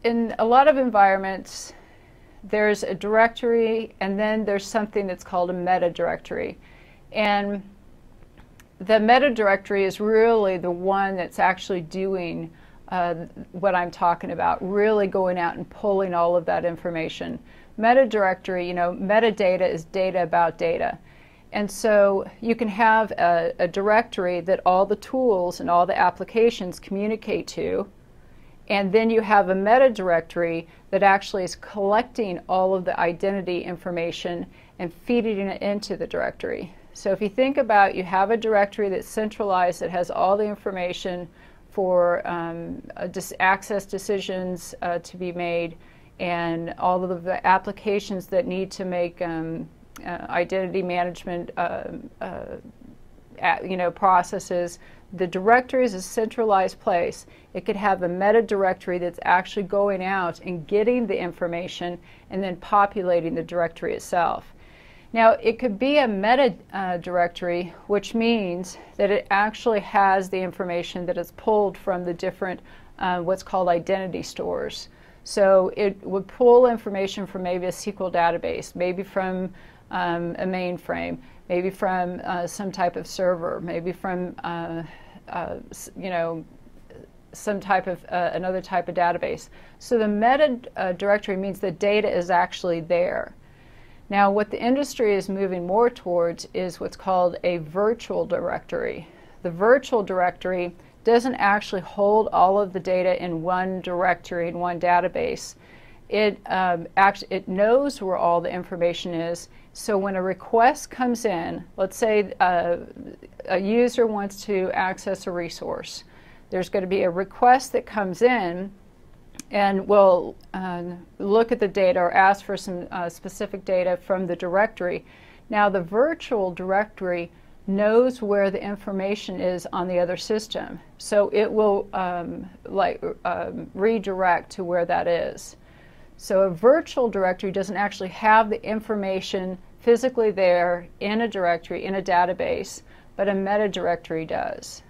in a lot of environments, there's a directory, and then there's something that's called a meta directory. And the meta directory is really the one that's actually doing what I'm talking about, really going out and pulling all of that information. Meta directory, metadata is data about data. And so you can have a directory that all the tools and all the applications communicate to, and then you have a meta directory that actually is collecting all of the identity information and feeding it into the directory. So if you think about, you have a directory that's centralized, that has all the information for access decisions to be made, and all of the applications that need to make identity management processes. The directory is a centralized place. It could have a meta directory that's actually going out and getting the information and then populating the directory itself. Now, it could be a meta directory, which means that it actually has the information that is pulled from the different what's called identity stores. So it would pull information from maybe a SQL database, maybe from a mainframe, maybe from some type of server, maybe from some type of another type of database. So the meta directory means the data is actually there. Now, what the industry is moving more towards is what's called a virtual directory. The virtual directory doesn't actually hold all of the data in one directory, in one database. It knows where all the information is. So when a request comes in, let's say a user wants to access a resource, there's going to be a request that comes in, and we'll look at the data or ask for some specific data from the directory. Now, the virtual directory knows where the information is on the other system, so it will redirect to where that is. So a virtual directory doesn't actually have the information physically there in a directory, in a database, but a meta directory does.